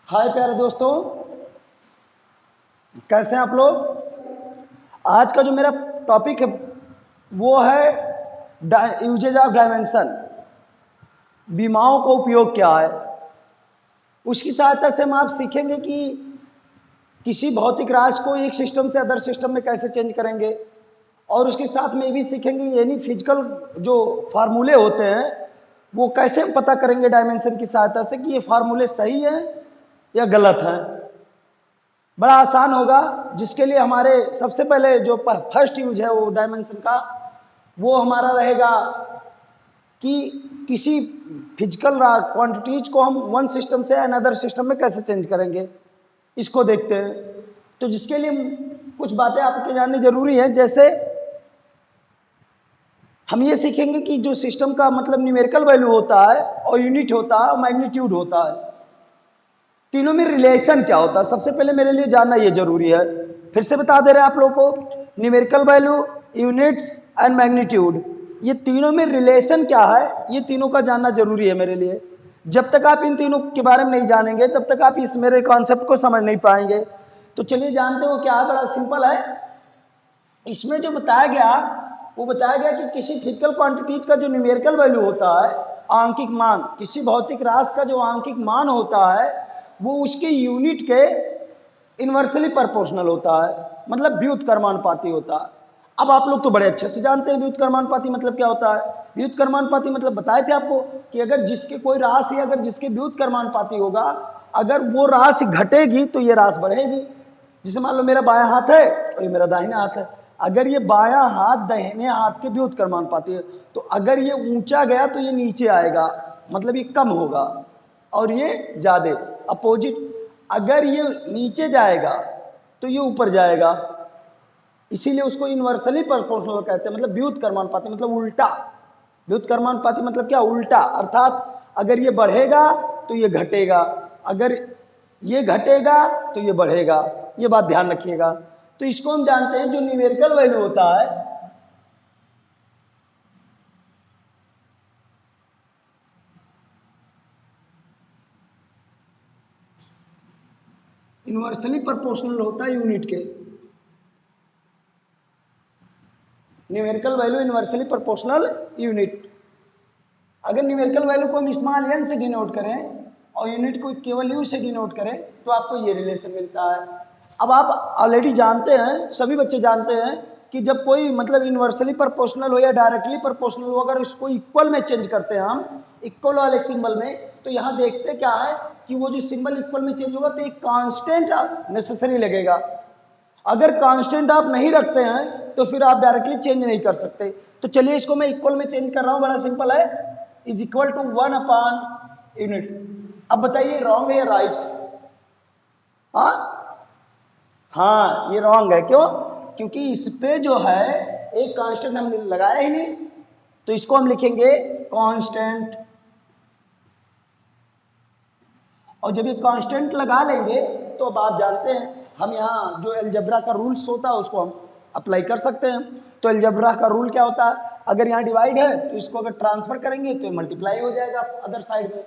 हाय प्यारे दोस्तों, कैसे हैं आप लोग। आज का जो मेरा टॉपिक है वो है यूजेज ऑफ डायमेंशन। विमाओं का उपयोग क्या है, उसकी सहायता से हम आप सीखेंगे कि किसी भौतिक राशि को एक सिस्टम से अदर सिस्टम में कैसे चेंज करेंगे, और उसके साथ में ये भी सीखेंगे यानी फिजिकल जो फार्मूले होते हैं वो कैसे हम पता करेंगे डायमेंशन की सहायता से कि ये फार्मूले सही हैं या गलत हैं। बड़ा आसान होगा, जिसके लिए हमारे सबसे पहले जो फर्स्ट यूज है वो डायमेंशन का, वो हमारा रहेगा कि किसी फिजिकल क्वांटिटीज को हम वन सिस्टम से अनदर सिस्टम में कैसे चेंज करेंगे, इसको देखते हैं। तो जिसके लिए कुछ बातें आपके जाननी जरूरी है। जैसे हम ये सीखेंगे कि जो सिस्टम का मतलब न्यूमेरिकल वैल्यू होता है और यूनिट होता है और मैग्नीट्यूड होता है, तीनों में रिलेशन क्या होता है, सबसे पहले मेरे लिए जानना ये जरूरी है। फिर से बता दे रहे हैं आप लोगों को, numerical value, units and magnitude, ये तीनों में रिलेशन क्या है, ये तीनों का जानना जरूरी है मेरे लिए। जब तक आप इन तीनों के बारे में नहीं जानेंगे तब तक आप इस मेरे कॉन्सेप्ट को समझ नहीं पाएंगे। तो चलिए जानते हो क्या है, बड़ा सिंपल है। इसमें जो बताया गया वो बताया गया कि किसी फिजिकल क्वांटिटीज का जो न्यूमेरिकल वैल्यू होता है, आंकिक मान, किसी भौतिक राशि का जो आंकिक मान होता है वो उसके यूनिट के इन्वर्सली प्रोपोर्शनल होता है, मतलब व्युत्क्रमानुपाती होता है। अब आप लोग तो बड़े अच्छे से जानते हैं व्युत्क्रमानुपाती मतलब क्या होता है। व्युत्क्रमानुपाती मतलब बताए थे आपको कि अगर जिसके कोई राशि अगर जिसके व्युत्क्रमानुपाती होगा, अगर वो राशि घटेगी तो ये राशि बढ़ेगी। जैसे मान लो मेरा बायां हाथ है और ये मेरा दाहिना हाथ है, अगर ये बायां हाथ दाहिने हाथ के व्युत्क्रमानुपाती है तो अगर ये ऊंचा गया तो ये नीचे आएगा, मतलब ये कम होगा, और ये ज्यादा अपोजिट। अगर ये नीचे जाएगा तो ये ऊपर जाएगा, इसीलिए उसको इन्वर्सली प्रोपोर्शनल कहते हैं, मतलब व्युत्क्रमानुपाती मतलब उल्टा। व्युत्क्रमानुपाती मतलब क्या, उल्टा। अर्थात अगर ये बढ़ेगा तो ये घटेगा, अगर ये घटेगा तो ये बढ़ेगा। ये बात ध्यान रखिएगा। तो इसको हम जानते हैं जो न्यूमेरिकल वैल्यू होता है, इन्वर्सली प्रोपोर्शनल होता है यूनिट के। Numerical value inversely proportional unit. अगर न्यूमेरिकल वैल्यू को हम स्मॉल एन से डिनोट करें और यूनिट को केवल यू से डिनोट करें तो आपको ये रिलेशन मिलता है। अब आप ऑलरेडी जानते हैं, सभी बच्चे जानते हैं कि जब कोई मतलब इन्वर्सली प्रोपोर्शनल हो या डायरेक्टली प्रोपोर्शनल हो, अगर इसको इक्वल में चेंज करते हैं हम इक्वल वाले सिंबल में, तो यहाँ देखते क्या है कि वो जो सिंबल इक्वल में चेंज होगा तो एक कांस्टेंट नेसेसरी लगेगा। अगर कांस्टेंट आप नहीं रखते हैं तो फिर आप डायरेक्टली चेंज नहीं कर सकते। तो चलिए इसको मैं इक्वल में चेंज कर रहा हूं, बड़ा सिंपल है, इज इक्वल टू 1/यूनिट। अब बताइए रॉन्ग है या राइट। हाँ हाँ, ये रॉन्ग है। क्यों? क्योंकि इस पे जो है एक कांस्टेंट हमने लगाया ही नहीं, तो इसको हम लिखेंगे कांस्टेंट। और जब ये कांस्टेंट लगा लेंगे तो अब आप जानते हैं हम यहाँ जो अलजेब्रा का रूल्स होता है उसको हम अप्लाई कर सकते हैं। तो अलजेब्रा का रूल क्या होता है, अगर यहाँ डिवाइड है तो इसको अगर ट्रांसफर करेंगे तो मल्टीप्लाई हो जाएगा अदर साइड में।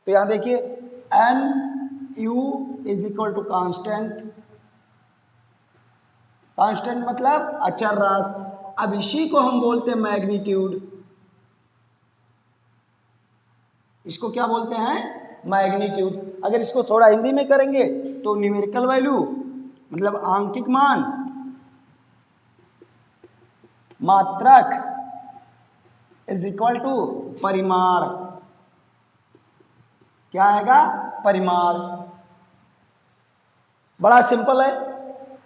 तो यहाँ देखिए n u is equal to constant, constant मतलब अचर राशि। अब इसी को हम बोलते हैं मैग्नीट्यूड। इसको क्या बोलते हैं, मैग्नीट्यूड। अगर इसको थोड़ा हिंदी में करेंगे तो न्यूमेरिकल वैल्यू मतलब आंकिक मान, मात्रक इज इक्वल टू परिमाण। क्या आएगा, परिमाण। बड़ा सिंपल है।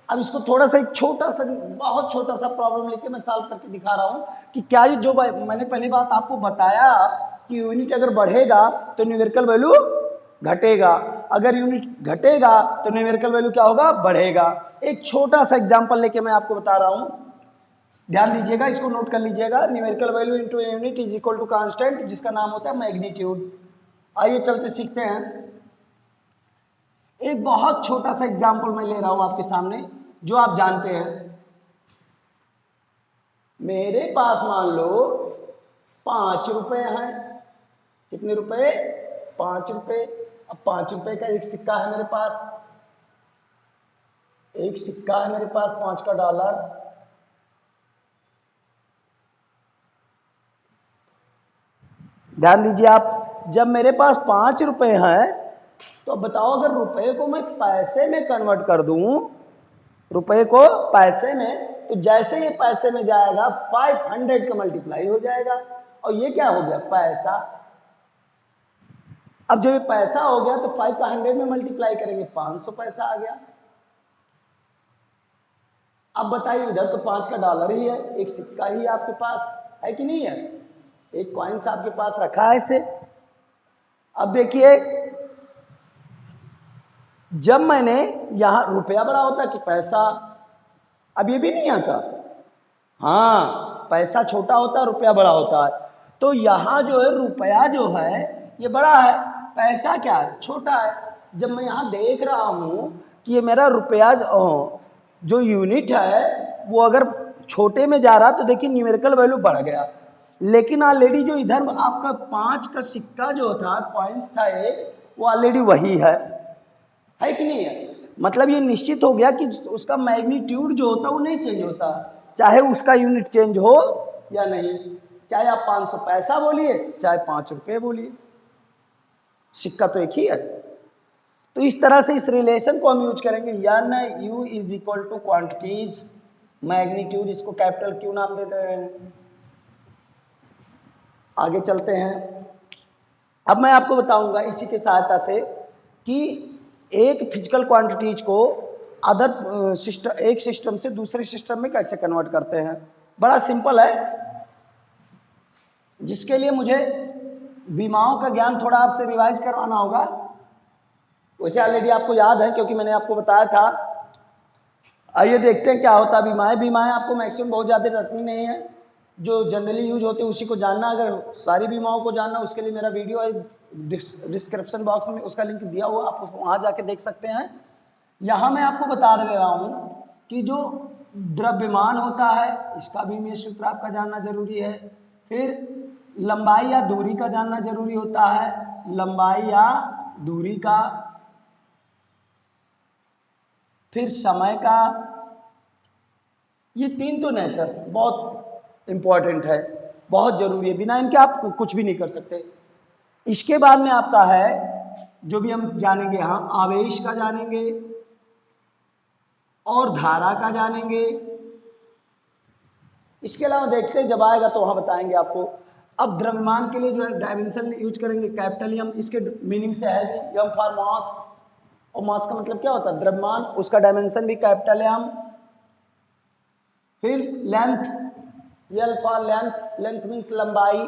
अब इसको थोड़ा सा एक छोटा सा बहुत छोटा सा प्रॉब्लम लेके मैं सॉल्व करके दिखा रहा हूं कि क्या ये जो मैंने पहली बात आपको बताया कि यूनिट अगर बढ़ेगा तो न्यूमेरिकल वैल्यू घटेगा, अगर यूनिट घटेगा तो न्यूमेरिकल वैल्यू क्या होगा, बढ़ेगा। एक छोटा सा एग्जांपल लेके मैं आपको बता रहा हूं, ध्यान दीजिएगा, इसको नोट कर लीजिएगा। Numerical value into unit is equal to constant, जिसका नाम होता है मैग्नीट्यूड। आइए चलते सीखते हैं। एक बहुत छोटा सा एग्जांपल मैं ले रहा हूं आपके सामने जो आप जानते हैं। मेरे पास मान लो 5 रुपए हैं। कितने रुपए, 5 रुपए। अब 5 रुपए का एक सिक्का है मेरे पास, एक सिक्का है मेरे पास 5 का डॉलर। ध्यान दीजिए आप, जब मेरे पास 5 रुपए हैं तो अब बताओ अगर रुपए को मैं पैसे में कन्वर्ट कर दूं, रुपए को पैसे में, तो जैसे ये पैसे में जाएगा 500 का मल्टीप्लाई हो जाएगा, और ये क्या हो गया पैसा। अब जब ये पैसा हो गया तो 5 का 100 में मल्टीप्लाई करेंगे 500 पैसा आ गया। अब बताइए इधर तो 5 का डॉलर ही है, एक सिक्का ही आपके पास है कि नहीं है, एक कॉइन्स आपके पास रखा है इसे। अब देखिए जब मैंने यहां रुपया बड़ा होता कि पैसा, अब ये भी नहीं आता, हाँ पैसा छोटा होता है रुपया बड़ा होता है, तो यहां जो है रुपया जो है ये बड़ा है, पैसा क्या है छोटा है। जब मैं यहां देख रहा हूं कि ये मेरा रुपया जो यूनिट है वो अगर छोटे में जा रहा तो देखिए न्यूमेरिकल वैल्यू बढ़ गया, लेकिन ऑलरेडी जो इधर आपका 5 का सिक्का जो था कॉइन्स था एक, वो ऑलरेडी वही है कि नहीं है। मतलब ये निश्चित हो गया कि उसका मैग्नीट्यूड जो होता है वो नहीं चेंज होता, चाहे उसका यूनिट चेंज हो या नहीं, चाहे आप 500 पैसा बोलिए चाहे 5 रुपये बोलिए, सिक्का तो एक ही है। तो इस तरह से इस रिलेशन को हम यूज करेंगे, n u is equal to quantity's magnitude, इसको कैपिटल क्यू नाम देते हैं। आगे चलते हैं, अब मैं आपको बताऊंगा इसी की सहायता से कि एक फिजिकल क्वांटिटीज को अदर सिस्टम, एक सिस्टम से दूसरे सिस्टम में कैसे कन्वर्ट करते हैं। बड़ा सिंपल है, जिसके लिए मुझे विमाओं का ज्ञान थोड़ा आपसे रिवाइज करवाना होगा। वैसे ऑलरेडी आपको याद है क्योंकि मैंने आपको बताया था। आइए देखते हैं क्या होता है विमाएं। विमाएं आपको मैक्सिमम बहुत ज़्यादा रटनी नहीं है, जो जनरली यूज होते हैं उसी को जानना। अगर सारी बीमाओं को जानना उसके लिए मेरा वीडियो है डिस्क्रिप्शन बॉक्स में, उसका लिंक दिया हुआ, आप वहाँ जाके देख सकते हैं। यहाँ मैं आपको बता दे रहा हूँ कि जो द्रव्यमान होता है इसका भी में सूत्र आपका जानना जरूरी है, फिर लंबाई या दूरी का जानना जरूरी होता है, लंबाई या दूरी का, फिर समय का। ये 3 तो नेसेसरी बहुत इंपॉर्टेंट है, बहुत जरूरी है, बिना इनके आप कुछ भी नहीं कर सकते। इसके बाद में आपका है जो भी हम जानेंगे, हम आवेश का जानेंगे और धारा का जानेंगे। इसके अलावा देखते हैं जब आएगा तो वहां बताएंगे आपको। अब द्रव्यमान के लिए जो है डायमेंशन यूज करेंगे कैपिटल एम, इसके मीनिंग से है एम फॉर मास, और मास का मतलब क्या होता है द्रव्यमान, उसका डायमेंशन भी कैपिटल एम। फिर length, L for length, length means लंबाई,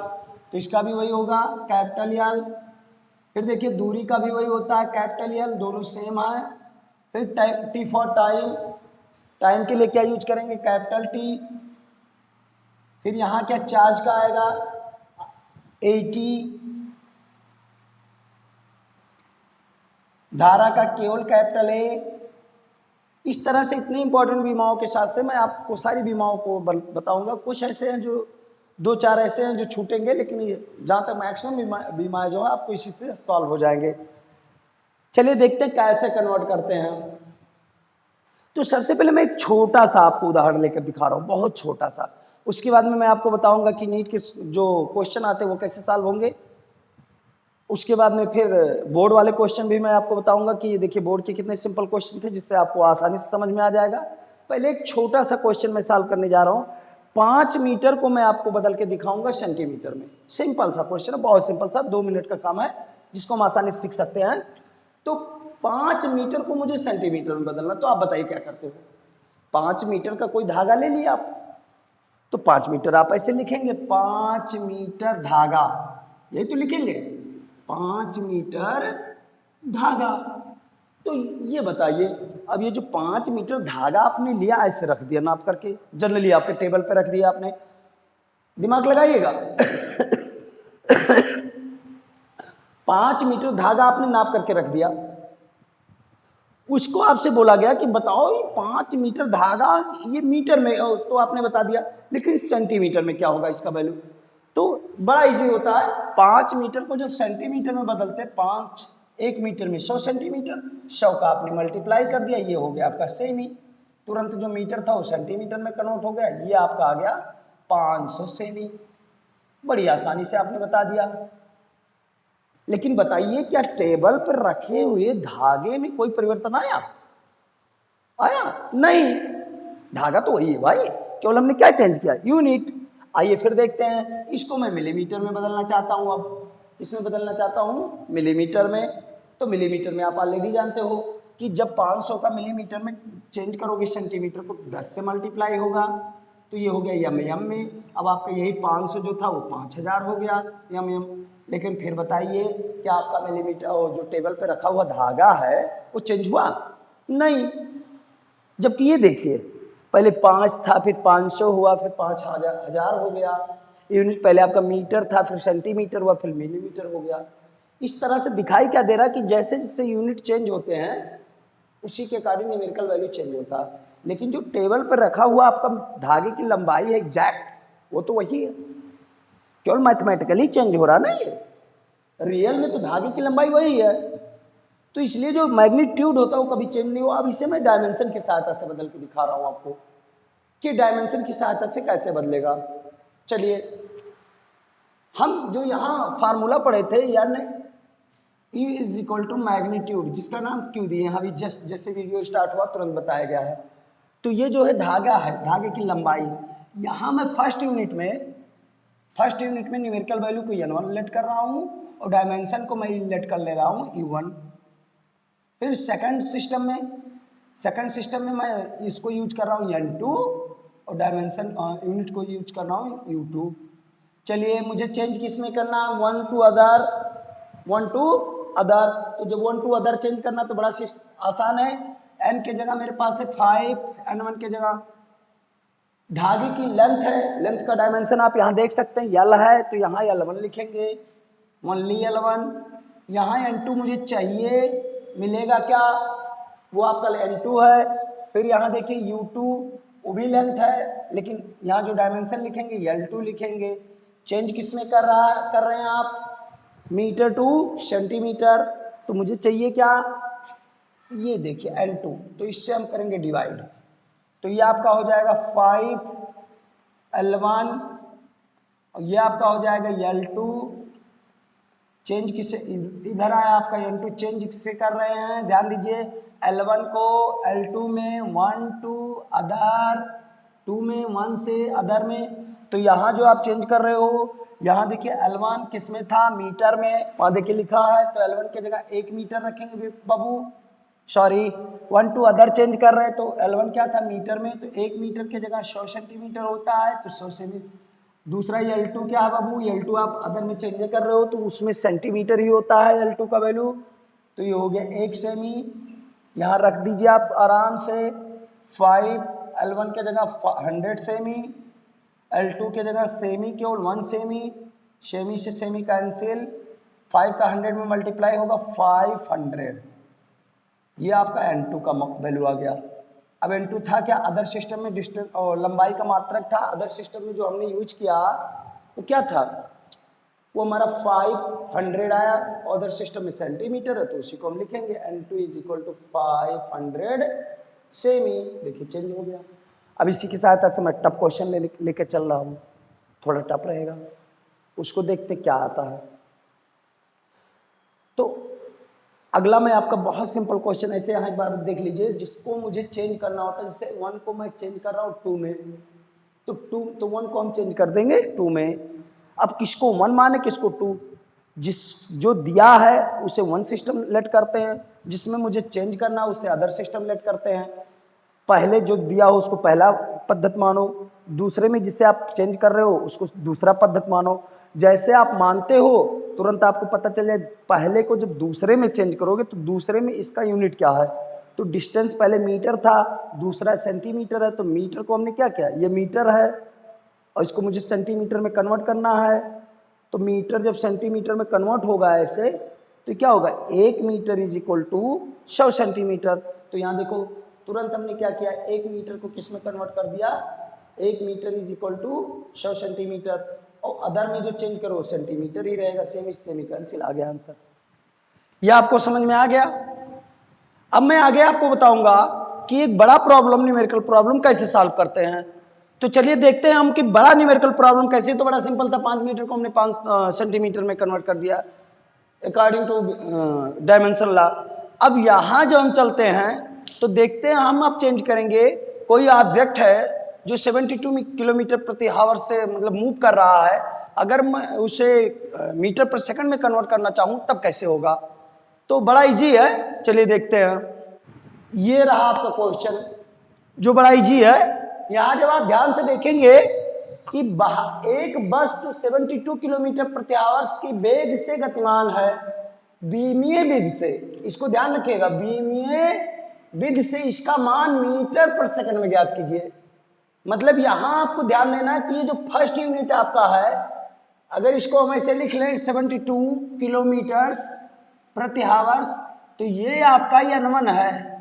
तो इसका भी वही होगा कैपिटल एल। फिर देखिए दूरी का भी वही होता है कैपिटल एल, दोनों सेम है। फिर टी फॉर टाइम, टाइम के लिए क्या यूज करेंगे कैपिटल टी। फिर यहाँ क्या चार्ज का आएगा 80, धारा का केवल कैपिटल ए। इस तरह से इतने इंपॉर्टेंट बीमाओं के साथ से मैं आपको सारी बीमाओं को बताऊंगा। कुछ ऐसे हैं जो 2-4 ऐसे हैं जो छूटेंगे, लेकिन जहाँ तक मैक्सिमम बीमाएं जो है आपको इसी से सॉल्व हो जाएंगे। चलिए देखते हैं कैसे कन्वर्ट करते हैं। तो सबसे पहले मैं एक छोटा सा आपको उदाहरण लेकर दिखा रहा हूँ, बहुत छोटा सा। उसके बाद में मैं आपको बताऊंगा कि नीट के जो क्वेश्चन आते हैं वो कैसे सॉल्व होंगे। उसके बाद में फिर बोर्ड वाले क्वेश्चन भी मैं आपको बताऊंगा कि देखिए बोर्ड के कितने सिंपल क्वेश्चन थे जिससे आपको आसानी से समझ में आ जाएगा। पहले एक छोटा सा क्वेश्चन मैं सॉल्व करने जा रहा हूँ। 5 मीटर को मैं आपको बदल के दिखाऊंगा सेंटीमीटर में। सिंपल सा क्वेश्चन है, बहुत सिंपल सा, 2 मिनट का काम है जिसको हम आसानी से सीख सकते हैं। तो 5 मीटर को मुझे सेंटीमीटर में बदलना, तो आप बताइए क्या करते हो। 5 मीटर का कोई धागा ले लिया आप, तो 5 मीटर आप ऐसे लिखेंगे 5 मीटर धागा, यही तो लिखेंगे 5 मीटर धागा। तो ये बताइए अब ये जो 5 मीटर धागा आपने लिया ऐसे रख दिया नाप करके, जनरली आपके टेबल पे रख दिया आपने, दिमाग लगाइएगा 5 मीटर धागा आपने नाप करके रख दिया। उसको आपसे बोला गया कि बताओ ये 5 मीटर धागा ये मीटर में, तो आपने बता दिया, लेकिन सेंटीमीटर में क्या होगा इसका वैल्यू। तो बड़ा इजी होता है, 5 मीटर को जब सेंटीमीटर में बदलते हैं, 5 1 मीटर में 100 सेंटीमीटर, 100 का आपने मल्टीप्लाई कर दिया, ये हो गया आपका सेमी। तुरंत जो मीटर था वो सेंटीमीटर में कन्वर्ट हो गया, ये आपका आ गया 500 सेमी। बड़ी आसानी से आपने बता दिया। लेकिन बताइए क्या टेबल पर रखे हुए धागे में कोई परिवर्तन आया? आया नहीं, धागा तो वही है भाई, केवल हमने क्या चेंज किया? यूनिट। आइए फिर देखते हैं, इसको मैं मिलीमीटर में बदलना चाहता हूं। अब इसमें बदलना चाहता हूं मिलीमीटर में। तो मिलीमीटर में आप ऑलरेडी जानते हो कि जब 500 का मिलीमीटर में चेंज करोगे सेंटीमीटर को 10 से मल्टीप्लाई होगा, तो ये हो गया यम में। अब आपका यही 500 जो था वो 5000 हो गया यम। लेकिन फिर बताइए क्या आपका मिलीमीटर जो टेबल पे रखा हुआ धागा है वो चेंज हुआ? नहीं। जबकि ये देखिए पहले 5 था, फिर 500 हुआ, फिर 5000 हो गया यूनिट। पहले आपका मीटर था, फिर सेंटीमीटर हुआ, फिर मिलीमीटर हो गया। इस तरह से दिखाई क्या दे रहा है कि जैसे जैसे यूनिट चेंज होते हैं उसी के अकॉर्डिंग न्यूमेरिकल वैल्यू चेंज होता है। लेकिन जो टेबल पर रखा हुआ आपका धागे की लंबाई है एग्जैक्ट, वो तो वही है, केवल मैथमेटिकली चेंज हो रहा ना। ये रियल में तो धागे की लंबाई वही है, तो इसलिए जो मैग्नीट्यूड होता है वो कभी चेंज नहीं हुआ। अब इसे मैं डायमेंशन की सहायता से बदल के दिखा रहा हूं आपको कि डायमेंशन की सहायता से कैसे बदलेगा। चलिए हम जो यहाँ फार्मूला पढ़े थे यानी E is equal to magnitude, जिसका नाम क्यों दिए हैं अभी जस्ट जैसे वीडियो स्टार्ट हुआ तुरंत बताया गया है। तो ये जो है धागा है, धागे की लंबाई। यहाँ मैं फर्स्ट यूनिट में न्यूमेरिकल वैल्यू को n1 लेट कर रहा हूँ और डायमेंशन को मैं लेट कर ले रहा हूँ u1। फिर सेकंड सिस्टम में मैं इसको यूज कर रहा हूँ n2 और डायमेंशन यूनिट को यूज कर रहा हूँ u2। चलिए मुझे चेंज किस में करना है? One two other. तो जब वन टू अदर चेंज करना तो बड़ा आसान है। n के जगह मेरे पास है 5, n1 के जगह धागे की लेंथ है, लेंथ का डायमेंशन आप यहाँ देख सकते हैं यल है, तो यहाँ L1 लिखेंगे, ओनली L1। यहाँ n2 मुझे चाहिए, मिलेगा क्या? वो आपका n2 है। फिर यहाँ देखिए u2 वो भी लेंथ है, लेकिन यहाँ जो डायमेंशन लिखेंगे L2 लिखेंगे। चेंज किस में कर रहे हैं आप? Metre to centimetre. तो मुझे चाहिए क्या? ये देखिए n2, तो इससे हम करेंगे डिवाइड, तो ये आपका हो जाएगा 5L1 और ये आपका हो जाएगा L2। चेंज किससे इधर आया आपका n2, चेंज किससे कर रहे हैं? ध्यान दीजिए, L1 को L2 में, 1 टू अदर, 2 में 1 से अदर में। तो यहाँ जो आप चेंज कर रहे हो, यहाँ देखिए L1 किस में था? मीटर में। वहाँ देखिए लिखा है, तो L1 की जगह 1 मीटर रखेंगे बाबू, सॉरी 1 टू अदर चेंज कर रहे हैं तो L1 क्या था? मीटर में, तो 1 मीटर की जगह 100 सेंटीमीटर होता है, तो 100 सेंटीमीटर। दूसरा L2 क्या है बाबू? L2 आप अदर में चेंज कर रहे हो तो उसमें सेंटीमीटर ही होता है L2 का वैल्यू, तो ये हो गया 1 सेमी। यहाँ रख दीजिए आप आराम से 5, L1 के जगह 100 सेमी, L2 के जगह सेमी, केवल 1 सेमी, सेमी से सेमी कैंसिल, 5 का 100 में मल्टीप्लाई होगा 500। ये आपका n2 का वैल्यू आ गया। अब n2 था क्या? अदर सिस्टम में डिस्टेंस और लंबाई का मात्रक था। अदर सिस्टम में जो हमने यूज किया वो क्या था? वो हमारा 500 आया। अदर सिस्टम में सेंटीमीटर है तो उसी को हम लिखेंगे n2 is equal to 500 cm. देखिए चेंज हो गया। अब इसी की सहायता से मैं टफ क्वेश्चन लेके चल रहा हूँ, थोड़ा टफ रहेगा, उसको देखते क्या आता है। तो अगला मैं आपका बहुत सिंपल क्वेश्चन ऐसे यहाँ एक बार देख लीजिए, जिसको मुझे चेंज करना होता है। जैसे 1 को मैं चेंज कर रहा हूँ 2 में, तो 1 को हम चेंज कर देंगे 2 में। अब किसको 1 माने किसको 2? जो दिया है उसे 1 सिस्टम लेट करते हैं, जिसमें मुझे चेंज करना है उसे अदर सिस्टम लेट करते हैं। पहले जो दिया हो उसको पहला पद्धति मानो, दूसरे में जिसे आप चेंज कर रहे हो उसको दूसरा पद्धति मानो। जैसे आप मानते हो तुरंत आपको पता चल जाए, पहले को जब दूसरे में चेंज करोगे तो दूसरे में इसका यूनिट क्या है। तो डिस्टेंस पहले मीटर था, दूसरा सेंटीमीटर है, तो मीटर को हमने क्या किया? ये मीटर है और इसको मुझे सेंटीमीटर में कन्वर्ट करना है। तो मीटर जब सेंटीमीटर में कन्वर्ट होगा ऐसे, तो क्या होगा? 1 metre is equal to 100 centimetre. तो यहाँ देखो तुरंत हमने क्या किया? 1 मीटर को किस में कन्वर्ट कर दिया? 1 metre is equal to 100 centimetre. और अदर में जो चेंज करो सेंटीमीटर ही रहेगा, सेमी सेमी कैंसिल, आ गया आंसर। यह आपको समझ में आ गया। अब मैं आगे आपको बताऊंगा कि एक बड़ा प्रॉब्लम, न्यूमेरिकल प्रॉब्लम कैसे सॉल्व करते हैं। तो चलिए देखते हैं हम कि बड़ा न्यूमेरिकल प्रॉब्लम कैसे। तो बड़ा सिंपल था, 5 मीटर को हमने 5 सेंटीमीटर में कन्वर्ट कर दिया अकॉर्डिंग टू डायमेंशन लॉ। अब यहाँ जो हम चलते हैं तो देखते हैं हम अब चेंज करेंगे। कोई ऑब्जेक्ट है जो 72 किलोमीटर प्रति आवर से मतलब मूव कर रहा है, अगर मैं उसे मीटर पर सेकंड में कन्वर्ट करना चाहूँ तब कैसे होगा। तो बड़ा इजी है, चलिए देखते हैं। ये रहा आपका क्वेश्चन जो बड़ा इजी है। यहाँ जब आप ध्यान से देखेंगे कि एक वस्तु 72 किलोमीटर प्रति आवर की वेग से गतिमान है, बीमीय वेग से, इसको ध्यान रखिएगा, बीमीय वेग से इसका मान मीटर पर सेकंड में ज्ञात कीजिए। मतलब यहां आपको ध्यान देना है कि ये जो फर्स्ट यूनिट आपका है, अगर इसको हम ऐसे लिख लें 72 किलोमीटर प्रति आवर्स, तो ये आपका n1 है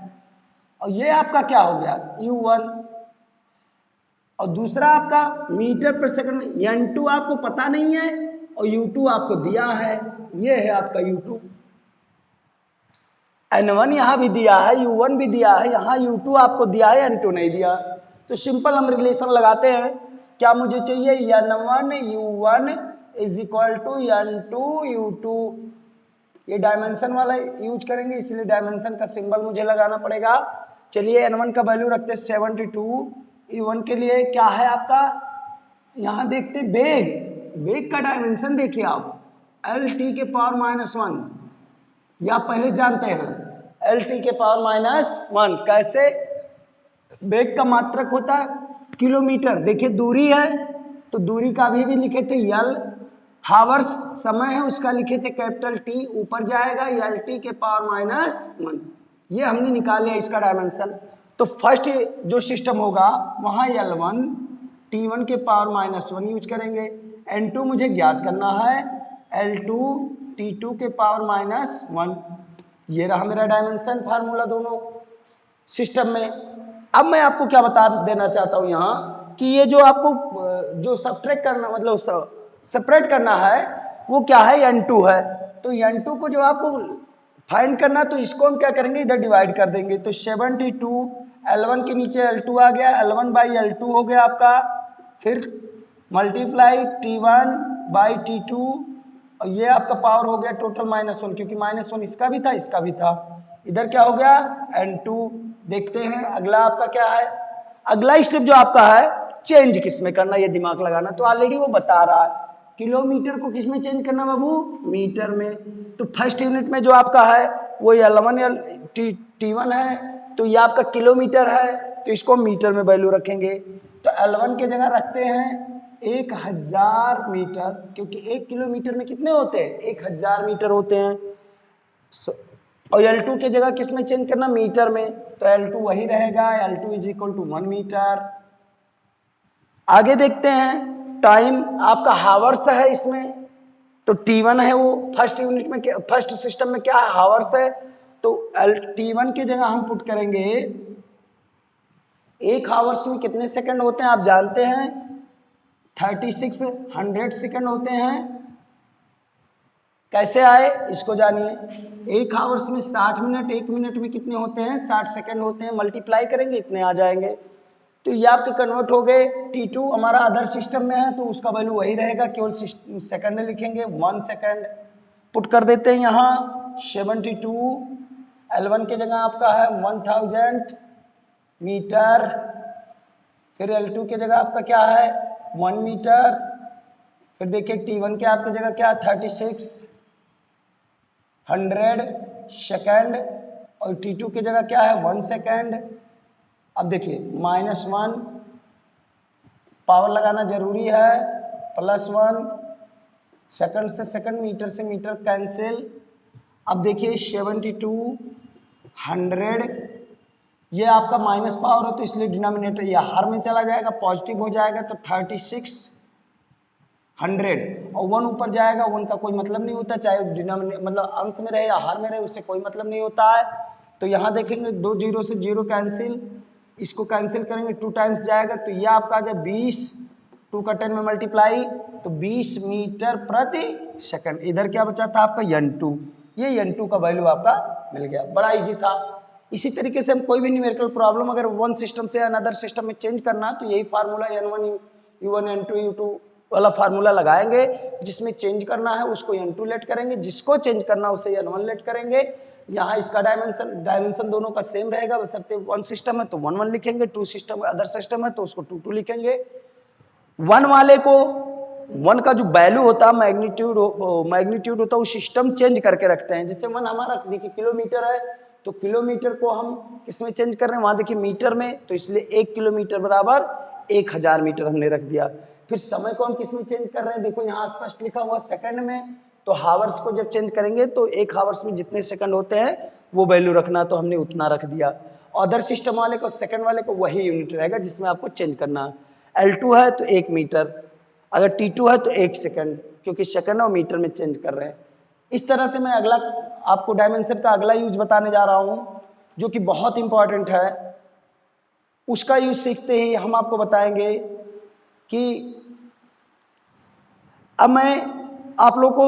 और ये आपका क्या हो गया u1, और दूसरा आपका मीटर पर सेकंड में n2 आपको पता नहीं है और u2 आपको दिया है, ये है आपका u2। n1 यहां भी दिया है, u1 भी दिया है, यहां u2 आपको दिया है, n2 नहीं दिया। तो सिंपल हम रिलेशन लगाते हैं। क्या मुझे चाहिए, n1 u1 is equal to n2 u2। ये डायमेंशन वाला यूज करेंगे, इसलिए डायमेंशन का सिंबल मुझे लगाना पड़ेगा। चलिए n1 का वैल्यू रखते हैं 72, u1 के लिए क्या है आपका, यहां देखते वेग, वेग का डायमेंशन देखिए आप, lt के पावर -1, या आप पहले जानते हैं lt के पावर -1 कैसे। वेग का मात्रक होता है किलोमीटर, देखिए दूरी है तो दूरी का भी लिखे थे यल, हावर्स समय है उसका लिखे थे कैपिटल T, ऊपर जाएगा lt के पावर -1, ये हमने निकाल लिया इसका डायमेंशन। तो फर्स्ट जो सिस्टम होगा वहां L1 T1 के पावर -1 यूज करेंगे, N2 मुझे ज्ञात करना है L2 T2 के पावर -1। ये रहा मेरा डायमेंशन फार्मूला दोनों सिस्टम में। अब मैं आपको क्या बता देना चाहता हूं यहाँ कि ये जो आपको जो सब्ट्रैक्ट करना मतलब सेपरेट करना है वो क्या है, n2 है। तो n2 को जो आपको फाइंड करना है तो इसको हम क्या करेंगे, इधर डिवाइड कर देंगे। तो 72 L1 के नीचे L2 आ गया, L1 बाई L2 हो गया आपका, फिर मल्टीप्लाई T1 बाई T2, और ये आपका पावर हो गया टोटल -1, क्योंकि -1 इसका भी था इसका भी था। इधर क्या हो गया n2। देखते हैं अगला आपका क्या है। अगला स्टेप जो आपका है चेंज किस में करना, ये दिमाग लगाना। तो ऑलरेडी वो बता रहा है किलोमीटर को किस में चेंज करना बाबू, मीटर में। तो फर्स्ट यूनिट में जो आपका है वो L1 T1 है, तो ये आपका किलोमीटर है, तो इसको मीटर में वैल्यू रखेंगे। तो L1 के जगह रखते हैं 1000 मीटर, क्योंकि 1 किलोमीटर में कितने होते हैं, 1000 मीटर होते हैं। और L2 के जगह किस में चेंज करना, मीटर में, तो L2 वही रहेगा, L2 is equal to 1 metre. आगे देखते हैं टाइम आपका हावर्स है इसमें, तो T1 है वो फर्स्ट यूनिट में, फर्स्ट सिस्टम में क्या है हावर्स है, तो T1 की जगह हम पुट करेंगे 1 हावर्स में कितने सेकंड होते हैं आप जानते हैं, 3600 सेकंड होते हैं। कैसे आए इसको जानिए। 1 हावर्स में 60 मिनट, 1 मिनट में कितने होते हैं 60 सेकंड होते हैं, मल्टीप्लाई करेंगे इतने आ जाएंगे। तो ये आपके कन्वर्ट हो गए। T2 हमारा अदर सिस्टम में है तो उसका वैल्यू वही रहेगा, केवल सेकंड में लिखेंगे 1 सेकंड। पुट कर देते हैं यहाँ 72, L1 के जगह आपका है 1000 मीटर, फिर L2 के जगह आपका क्या है 1 मीटर, फिर देखिए T1 के आपकी जगह क्या है 3600 सेकंड, और T2 की जगह क्या है 1 सेकंड। अब देखिए -1 पावर लगाना जरूरी है, +1 सेकंड से सेकंड, मीटर से मीटर कैंसिल। अब देखिए 72 100, ये आपका माइनस पावर है तो इसलिए डिनोमिनेटर या हर में चला जाएगा, पॉजिटिव हो जाएगा, तो 3600 और 1 ऊपर जाएगा, 1 का कोई मतलब नहीं होता, चाहे डिनोमिनेटर मतलब अंश में रहे या हर में रहे, उससे कोई मतलब नहीं होता है। तो यहाँ देखेंगे 2 0 से 0 कैंसिल, इसको कैंसिल करेंगे 2 टाइम्स जाएगा, तो यह आपका आ गया 20, 2 का 10 में मल्टीप्लाई, तो 20 मीटर प्रति सेकंड। इधर क्या बचा था आपका n2, ये n2 का वैल्यू आपका मिल गया, बड़ा इजी था। इसी तरीके से हम कोई भी न्यूमेरिकल प्रॉब्लम अगर वन सिस्टम से अनदर सिस्टम में चेंज करना तो यही formula n1 u1 n2 u2 वाला फार्मूला लगाएंगे, जिसमें चेंज करना है उसको n2 लेट करेंगे, जिसको चेंज करना उसे n1 लेट करेंगे। यहाँ इसका डायमेंशन दोनों का सेम रहेगा, बशर्ते वन सिस्टम है तो 1 1 लिखेंगे, टू सिस्टम अदर सिस्टम है तो उसको 2 2 लिखेंगे। वन वाले को वन का जो वैल्यू होता है मैग्नीट्यूड होता है वो सिस्टम चेंज करके रखते हैं। जैसे वन हमारा देखिए किलोमीटर है तो किलोमीटर को हम किसमें चेंज कर रहे हैं, वहां देखिए मीटर में, तो इसलिए 1 किलोमीटर बराबर 1000 मीटर हमने रख दिया। फिर समय को हम किसमें चेंज कर रहे हैं, देखो यहाँ स्पष्ट लिखा हुआ सेकंड में, तो हावर्स को जब चेंज करेंगे तो 1 हावर्स में जितने सेकंड होते हैं वो वैल्यू रखना, तो हमने उतना रख दिया। अदर सिस्टम वाले को सेकंड वाले को वही यूनिट रहेगा जिसमें आपको चेंज करना है। L2 है तो 1 मीटर, अगर T2 है तो 1 सेकंड, क्योंकि सेकंड और मीटर में चेंज कर रहे हैं। इस तरह से मैं अगला आपको डायमेंशन का अगला यूज बताने जा रहा हूं जो कि बहुत इंपॉर्टेंट है। उसका यूज सीखते ही हम आपको बताएंगे कि अब मैं आप लोग को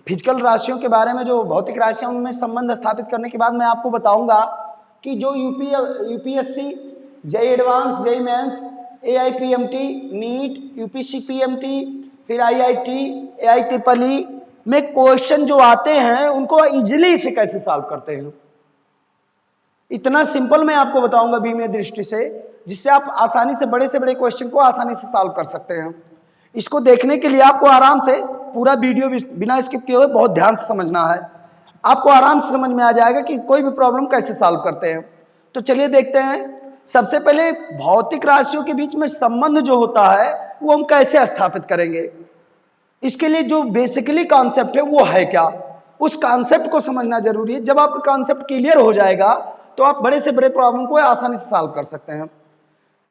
फिजिकल राशियों के बारे में, जो भौतिक राशियां उनमें संबंध स्थापित करने के बाद मैं आपको बताऊंगा कि जो UPSC, JEE advance, JEE mains, AIPMT, NEET, UPCPMT, फिर IIT, AIEEE में क्वेश्चन जो आते हैं उनको इजीली इसे कैसे सॉल्व करते हैं, इतना सिंपल मैं आपको बताऊंगा बीमीय दृष्टि से, जिससे आप आसानी से बड़े क्वेश्चन को आसानी से सॉल्व कर सकते हैं। इसको देखने के लिए आपको आराम से पूरा वीडियो बिना स्किप किए हुए बहुत ध्यान से समझना है। आपको आराम से समझ में आ जाएगा कि कोई भी प्रॉब्लम कैसे सॉल्व करते हैं। तो चलिए देखते हैं। सबसे पहले भौतिक राशियों के बीच में संबंध जो होता है वो हम कैसे स्थापित करेंगे, इसके लिए जो बेसिकली कॉन्सेप्ट है वो है क्या, उस कॉन्सेप्ट को समझना जरूरी है। जब आपका कॉन्सेप्ट क्लियर हो जाएगा तो आप बड़े से बड़े प्रॉब्लम को आसानी से सॉल्व कर सकते हैं।